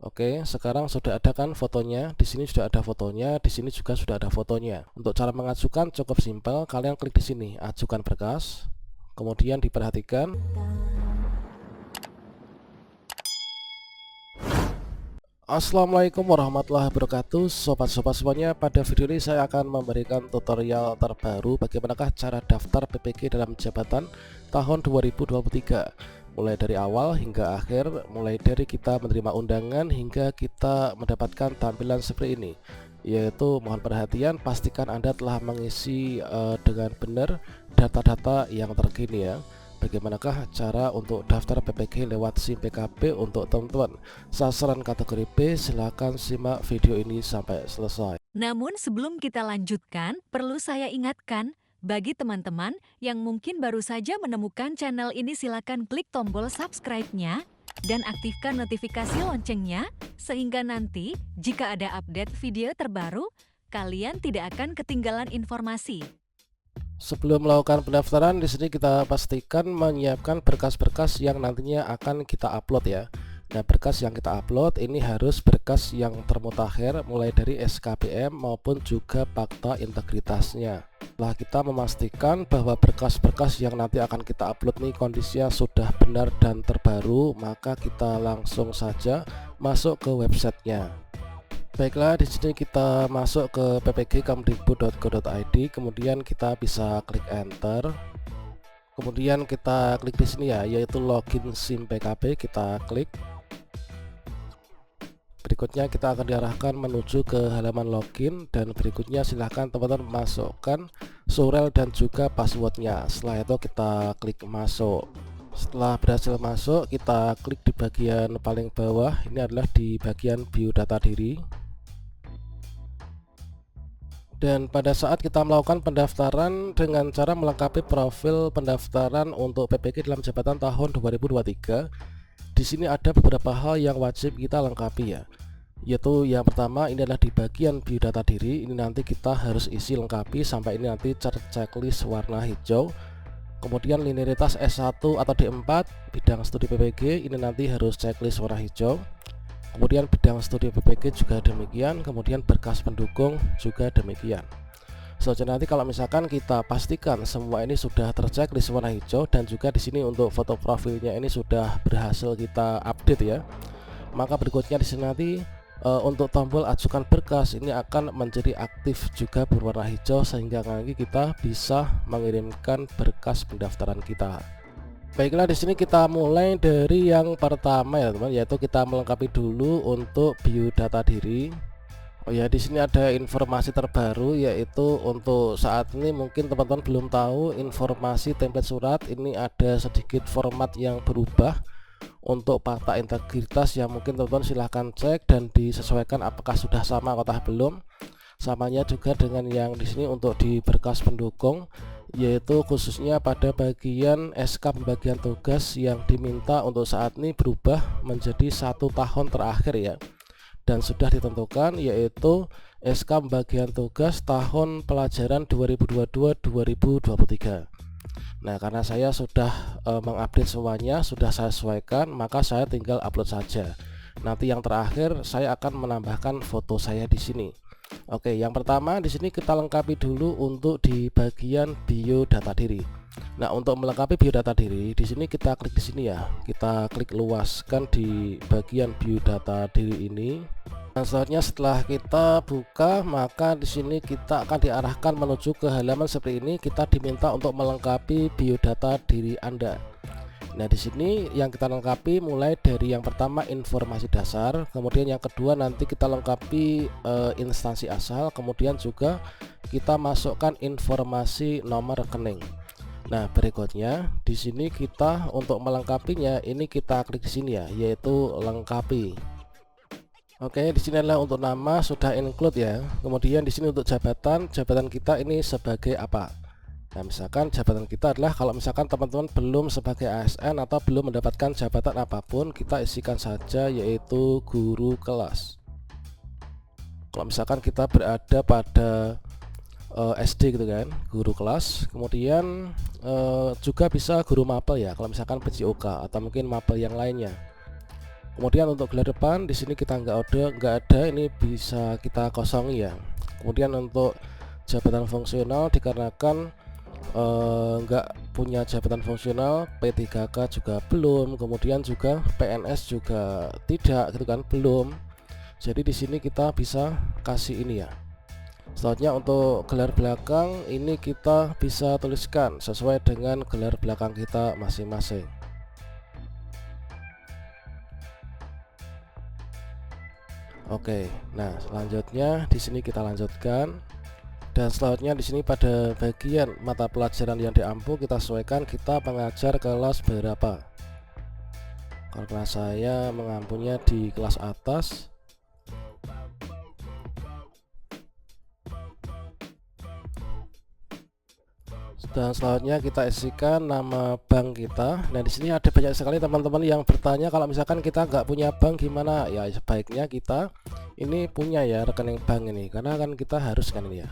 Oke, sekarang sudah ada kan fotonya. Di sini sudah ada fotonya, di sini juga sudah ada fotonya. Untuk cara mengajukan cukup simpel, kalian klik di sini, ajukan berkas. Kemudian diperhatikan. Assalamualaikum warahmatullahi wabarakatuh, sobat-sobat semuanya. Pada video ini saya akan memberikan tutorial terbaru bagaimanakah cara daftar PPG dalam jabatan tahun 2023, mulai dari awal hingga akhir, mulai dari kita menerima undangan hingga kita mendapatkan tampilan seperti ini. Yaitu mohon perhatian, pastikan Anda telah mengisi dengan benar data-data yang terkini ya. Bagaimanakah cara untuk daftar PPG lewat SIM PKB untuk teman-teman sasaran kategori B? Silahkan simak video ini sampai selesai. Namun sebelum kita lanjutkan, perlu saya ingatkan, bagi teman-teman yang mungkin baru saja menemukan channel ini, silakan klik tombol subscribe-nya dan aktifkan notifikasi loncengnya, sehingga nanti jika ada update video terbaru, kalian tidak akan ketinggalan informasi. Sebelum melakukan pendaftaran, di sini kita pastikan menyiapkan berkas-berkas yang nantinya akan kita upload ya. Nah, berkas yang kita upload ini harus berkas yang termutakhir, mulai dari SKBM maupun juga fakta integritasnya. Setelah kita memastikan bahwa berkas-berkas yang nanti akan kita upload nih kondisinya sudah benar dan terbaru, maka kita langsung saja masuk ke websitenya. Baiklah, di sini kita masuk ke ppg.kemdikbud.go.id, kemudian kita bisa klik enter. Kemudian kita klik di sini ya, yaitu login SIM PKB, kita klik. Berikutnya kita akan diarahkan menuju ke halaman login, dan berikutnya silahkan teman-teman masukkan surel dan juga passwordnya. Setelah itu kita klik masuk. Setelah berhasil masuk, kita klik di bagian paling bawah, ini adalah di bagian biodata diri. Dan pada saat kita melakukan pendaftaran dengan cara melengkapi profil pendaftaran untuk PPG dalam jabatan tahun 2023, di sini ada beberapa hal yang wajib kita lengkapi ya. Yaitu yang pertama, ini adalah di bagian biodata diri. Ini nanti kita harus isi lengkapi sampai ini nanti checklist warna hijau. Kemudian linearitas S1 atau D4 bidang studi PPG, ini nanti harus checklist warna hijau. Kemudian bidang studi PPG juga demikian, kemudian berkas pendukung juga demikian. Selanjutnya nanti kalau misalkan kita pastikan semua ini sudah terchecklist warna hijau, dan juga di sini untuk foto profilnya ini sudah berhasil kita update ya, maka berikutnya di sini nanti untuk tombol ajukan berkas ini akan menjadi aktif juga berwarna hijau, sehingga nanti kita bisa mengirimkan berkas pendaftaran kita. Baiklah, di sini kita mulai dari yang pertama ya teman, yaitu kita melengkapi dulu untuk biodata diri. Oh ya, di sini ada informasi terbaru, yaitu untuk saat ini mungkin teman-teman belum tahu informasi template surat ini ada sedikit format yang berubah untuk fakta integritas, yang mungkin teman-teman silahkan cek dan disesuaikan apakah sudah sama atau belum. Samanya juga dengan yang di sini untuk di berkas pendukung, yaitu khususnya pada bagian SK pembagian tugas yang diminta untuk saat ini berubah menjadi 1 tahun terakhir ya, dan sudah ditentukan yaitu SK pembagian tugas tahun pelajaran 2022-2023. Nah, karena saya sudah mengupdate semuanya, sudah saya sesuaikan, maka saya tinggal upload saja. Nanti yang terakhir saya akan menambahkan foto saya di sini. Oke, yang pertama di sini kita lengkapi dulu untuk di bagian biodata diri. Nah, untuk melengkapi biodata diri, di sini kita klik di sini ya. Kita klik luaskan di bagian biodata diri ini. Nah, selanjutnya setelah kita buka, maka di sini kita akan diarahkan menuju ke halaman seperti ini. Kita diminta untuk melengkapi biodata diri Anda. Nah, di sini yang kita lengkapi mulai dari yang pertama informasi dasar, kemudian yang kedua nanti kita lengkapi instansi asal, kemudian juga kita masukkan informasi nomor rekening. Nah, berikutnya di sini kita untuk melengkapinya ini kita klik di sini ya, yaitu lengkapi. Oke, di sini adalah untuk nama sudah include ya. Kemudian di sini untuk jabatan kita ini sebagai apa? Nah, misalkan jabatan kita adalah, kalau misalkan teman-teman belum sebagai ASN atau belum mendapatkan jabatan apapun, kita isikan saja yaitu guru kelas. Kalau misalkan kita berada pada SD gitu kan, guru kelas. Kemudian juga bisa guru mapel ya, kalau misalkan PJOK atau mungkin mapel yang lainnya. Kemudian untuk gelar depan di sini kita nggak ada, ini bisa kita kosongi ya. Kemudian untuk jabatan fungsional dikarenakan nggak punya jabatan fungsional, P3K juga belum, kemudian juga PNS juga tidak gitu kan, belum. Jadi di sini kita bisa kasih ini ya. Selanjutnya untuk gelar belakang ini kita bisa tuliskan sesuai dengan gelar belakang kita masing-masing. Oke, nah selanjutnya di sini kita lanjutkan, dan selanjutnya di sini pada bagian mata pelajaran yang diampu kita sesuaikan kita mengajar kelas berapa. Karena saya mengampunya di kelas atas, dan selanjutnya kita isikan nama bank kita. Nah di sini ada banyak sekali teman-teman yang bertanya kalau misalkan kita nggak punya bank gimana ya. Sebaiknya kita ini punya ya rekening bank ini, karena kan kita harus kan ini ya.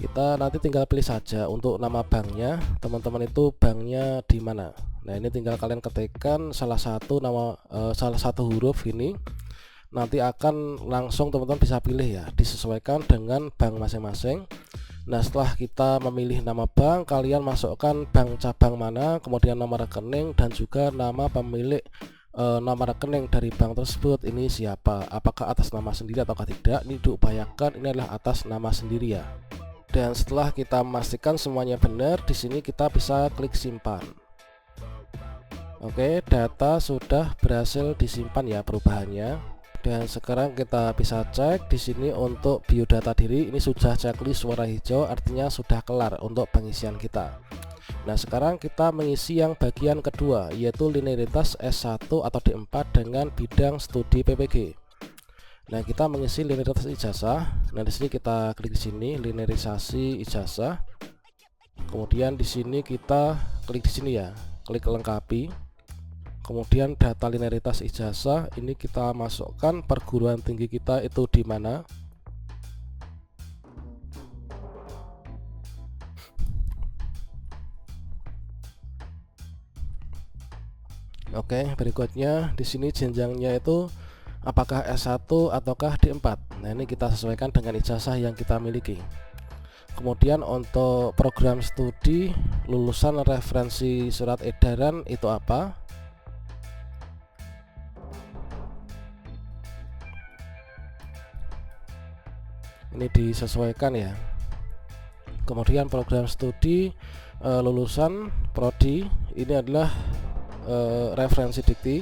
Kita nanti tinggal pilih saja untuk nama banknya, teman-teman itu banknya di mana. Nah ini tinggal kalian ketikkan salah satu nama, salah satu huruf ini, nanti akan langsung teman-teman bisa pilih ya, disesuaikan dengan bank masing-masing. Nah setelah kita memilih nama bank, kalian masukkan bank cabang mana, kemudian nomor rekening, dan juga nama pemilik nama rekening dari bank tersebut ini siapa, apakah atas nama sendiri atau tidak. Ini diupayakan ini adalah atas nama sendiri ya. Dan setelah kita memastikan semuanya benar, di sini kita bisa klik simpan. Oke, data sudah berhasil disimpan ya perubahannya. Dan sekarang kita bisa cek di sini untuk biodata diri, ini sudah checklist warna hijau, artinya sudah kelar untuk pengisian kita. Nah sekarang kita mengisi yang bagian kedua, yaitu linearitas S1 atau D4 dengan bidang studi PPG. Nah kita mengisi linearitas ijazah. Nah di sini kita klik di sini linearisasi ijazah. Kemudian di sini kita klik di sini ya, klik lengkapi. Kemudian data linearitas ijazah ini kita masukkan perguruan tinggi kita itu di mana. Oke, berikutnya di sini jenjangnya itu apakah S1 ataukah D4. Nah ini kita sesuaikan dengan ijazah yang kita miliki. Kemudian untuk program studi lulusan referensi surat edaran itu apa. Ini disesuaikan ya. Kemudian program studi lulusan prodi ini adalah referensi dikti.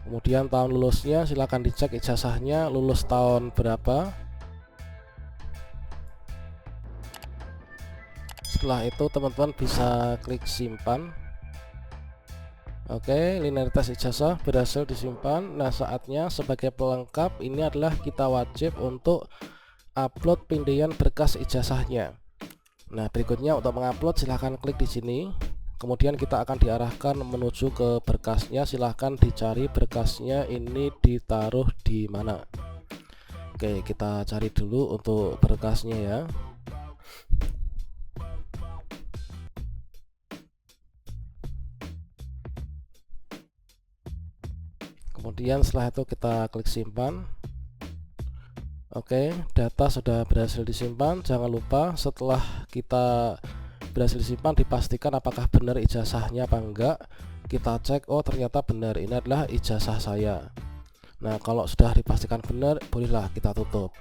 Kemudian tahun lulusnya silahkan dicek ijazahnya lulus tahun berapa. Setelah itu teman-teman bisa klik simpan. Oke, linearitas ijazah berhasil disimpan. Nah saatnya sebagai pelengkap ini adalah kita wajib untuk upload pindahan berkas ijazahnya. Nah berikutnya untuk mengupload silahkan klik di sini. Kemudian kita akan diarahkan menuju ke berkasnya. Silahkan dicari berkasnya ini ditaruh di mana. Oke, kita cari dulu untuk berkasnya ya. Kemudian setelah itu kita klik simpan. Oke, data sudah berhasil disimpan. Jangan lupa setelah kita berhasil disimpan dipastikan apakah benar ijazahnya apa enggak. Kita cek, oh ternyata benar, ini adalah ijazah saya. Nah kalau sudah dipastikan benar, bolehlah kita tutup.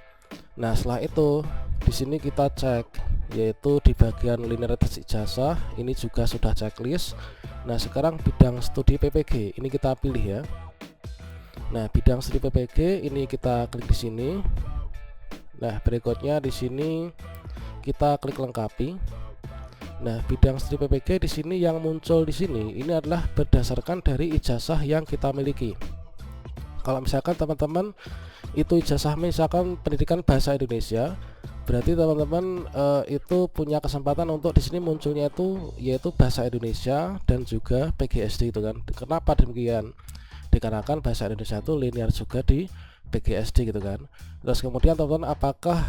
Nah setelah itu di sini kita cek, yaitu di bagian linearitas ijazah ini juga sudah checklist. Nah sekarang bidang studi PPG ini kita pilih ya. Nah bidang studi PPG ini kita klik di sini. Nah berikutnya di sini kita klik lengkapi. Nah bidang studi PPG di sini yang muncul di sini ini adalah berdasarkan dari ijazah yang kita miliki. Kalau misalkan teman-teman itu ijazah misalkan pendidikan bahasa Indonesia, berarti teman-teman itu punya kesempatan untuk di sini munculnya itu yaitu bahasa Indonesia dan juga PGSD itu kan. Kenapa demikian? Dikarenakan bahasa Indonesia itu linear juga di BGSD gitu kan. Terus kemudian teman-teman, apakah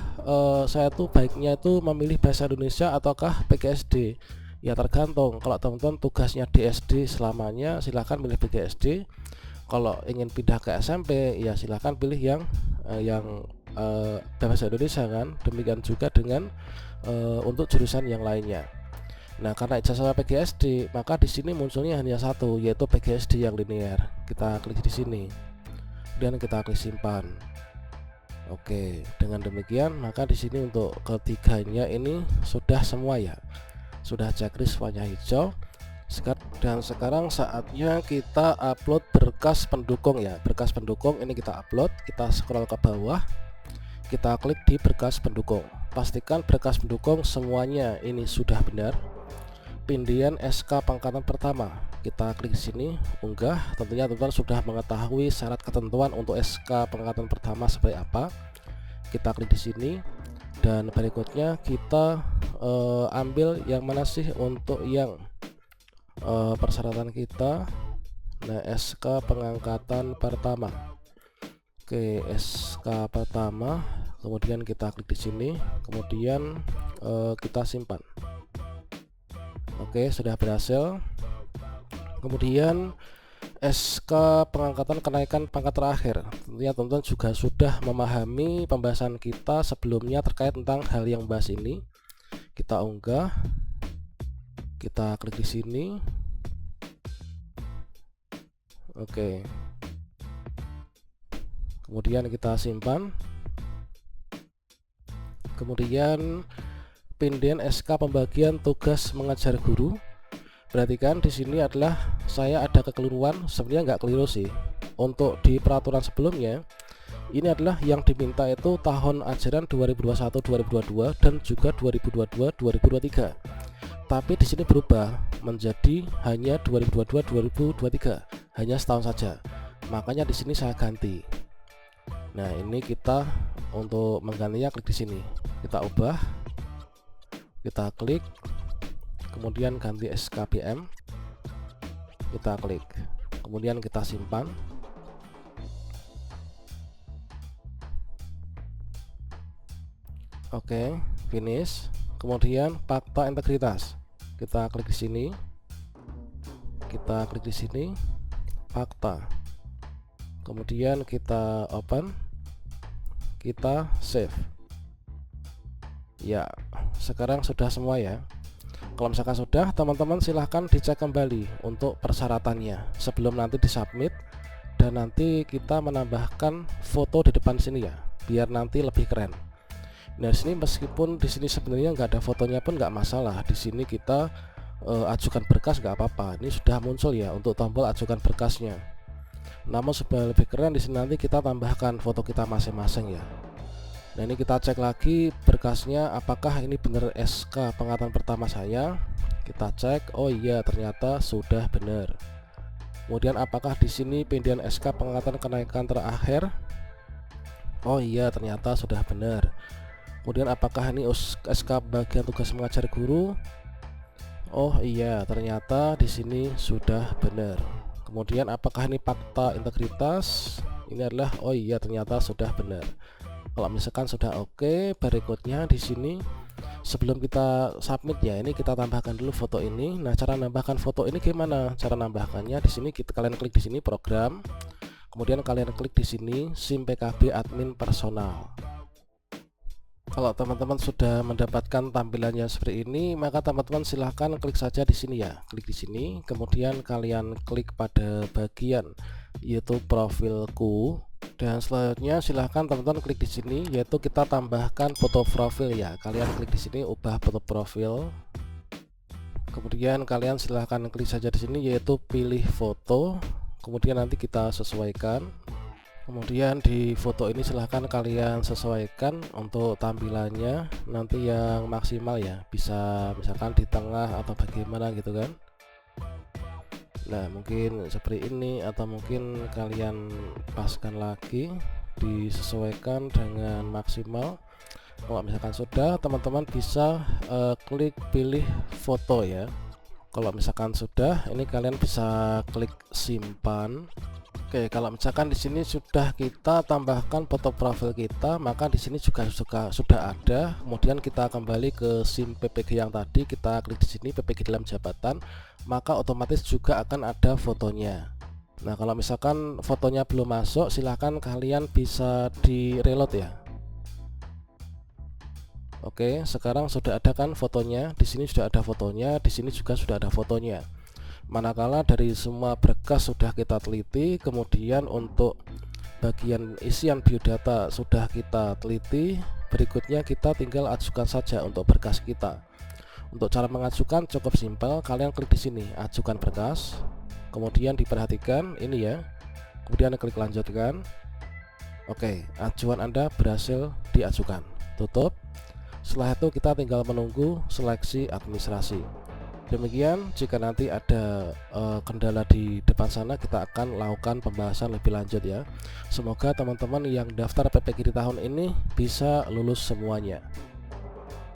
saya tuh baiknya itu memilih bahasa Indonesia ataukah BGSD? Ya tergantung. Kalau teman-teman tugasnya di SD selamanya, silahkan pilih BGSD. Kalau ingin pindah ke SMP, ya silahkan pilih yang bahasa Indonesia kan. Demikian juga dengan untuk jurusan yang lainnya. Nah, karena ijazah PGSD, maka di sini munculnya hanya satu, yaitu PGSD yang linear. Kita klik di sini dan kita klik simpan. Oke, dengan demikian maka di sini untuk ketiganya ini sudah semua ya, sudah checklist warna hijau. Dan sekarang saatnya kita upload berkas pendukung ya. Berkas pendukung ini kita upload, kita scroll ke bawah, kita klik di berkas pendukung. Pastikan berkas pendukung semuanya ini sudah benar. Pindian SK pangkatan pertama, kita klik di sini, unggah. Tentunya teman-teman sudah mengetahui syarat ketentuan untuk SK pangkatan pertama seperti apa. Kita klik di sini dan berikutnya kita ambil yang mana sih untuk yang persyaratan kita. Nah, SK pengangkatan pertama. Oke, SK pertama, kemudian kita klik di sini, kemudian kita simpan. Oke, sudah berhasil. Kemudian SK pengangkatan kenaikan pangkat terakhir. Tentunya teman-teman juga sudah memahami pembahasan kita sebelumnya terkait tentang hal yang bahas ini. Kita unggah, kita klik di sini. Oke, kemudian kita simpan. Kemudian pindian SK pembagian tugas mengajar guru. Perhatikan di sini adalah saya ada kekeliruan, sebenarnya nggak keliru sih. Untuk di peraturan sebelumnya ini adalah yang diminta itu tahun ajaran 2021-2022 dan juga 2022-2023. Tapi di sini berubah menjadi hanya 2022-2023, hanya setahun saja. Makanya di sini saya ganti. Nah, ini kita untuk menggantinya klik di sini. Kita ubah, kita klik, kemudian ganti SKPM, kita klik, kemudian kita simpan. Oke, finish. Kemudian fakta integritas, kita klik di sini, kita klik di sini, fakta, kemudian kita open, kita save. Ya, sekarang sudah semua ya. Kalau misalkan sudah, teman-teman silahkan dicek kembali untuk persyaratannya sebelum nanti disubmit, dan nanti kita menambahkan foto di depan sini ya, biar nanti lebih keren. Nah, di sini meskipun di sini sebenarnya nggak ada fotonya pun nggak masalah. Di sini kita ajukan berkas nggak apa-apa. Ini sudah muncul ya untuk tombol ajukan berkasnya. Namun supaya lebih keren, di sini nanti kita tambahkan foto kita masing-masing ya. Nah, ini kita cek lagi berkasnya apakah ini benar SK pengangkatan pertama saya. Kita cek, oh iya ternyata sudah benar. Kemudian apakah di sini pindian SK pengangkatan kenaikan terakhir. Oh iya ternyata sudah benar. Kemudian apakah ini SK bagian tugas mengajar guru. Oh iya ternyata di sini sudah benar. Kemudian apakah ini fakta integritas. Ini adalah oh iya ternyata sudah benar. Kalau misalkan sudah oke, berikutnya di sini sebelum kita submit ya, ini kita tambahkan dulu foto ini. Nah, cara nambahkan foto ini gimana? Cara nambahkannya di sini kalian klik di sini program. Kemudian kalian klik di sini SIM PKB admin personal. Kalau teman-teman sudah mendapatkan tampilannya seperti ini, maka teman-teman silahkan klik saja di sini ya. Klik di sini, kemudian kalian klik pada bagian yaitu profilku. Dan selanjutnya silahkan teman-teman klik di sini, yaitu kita tambahkan foto profil ya. Kalian klik di sini ubah foto profil. Kemudian kalian silahkan klik saja di sini yaitu pilih foto. Kemudian nanti kita sesuaikan. Kemudian di foto ini silahkan kalian sesuaikan untuk tampilannya nanti yang maksimal ya. Bisa misalkan di tengah atau bagaimana gitu kan. Nah, mungkin seperti ini atau mungkin kalian paskan lagi, disesuaikan dengan maksimal. Kalau misalkan sudah, teman-teman bisa klik pilih foto ya. Kalau misalkan sudah, ini kalian bisa klik simpan. Oke, kalau misalkan di sini sudah kita tambahkan foto profil kita, maka di sini juga sudah ada. Kemudian kita kembali ke SIM PPG yang tadi, kita klik di sini PPG dalam jabatan, maka otomatis juga akan ada fotonya. Nah, kalau misalkan fotonya belum masuk, silahkan kalian bisa di reload ya. Oke, sekarang sudah ada kan fotonya. Di sini sudah ada fotonya, di sini juga sudah ada fotonya. Manakala dari semua berkas sudah kita teliti, kemudian untuk bagian isian biodata sudah kita teliti, berikutnya kita tinggal ajukan saja untuk berkas kita. Untuk cara mengajukan cukup simpel, kalian klik di sini ajukan berkas, kemudian diperhatikan ini ya, kemudian klik lanjutkan. Oke, ajuan Anda berhasil diajukan, tutup. Setelah itu kita tinggal menunggu seleksi administrasi. Demikian, jika nanti ada kendala di depan sana, kita akan lakukan pembahasan lebih lanjut ya. Semoga teman-teman yang daftar PPG di tahun ini bisa lulus semuanya.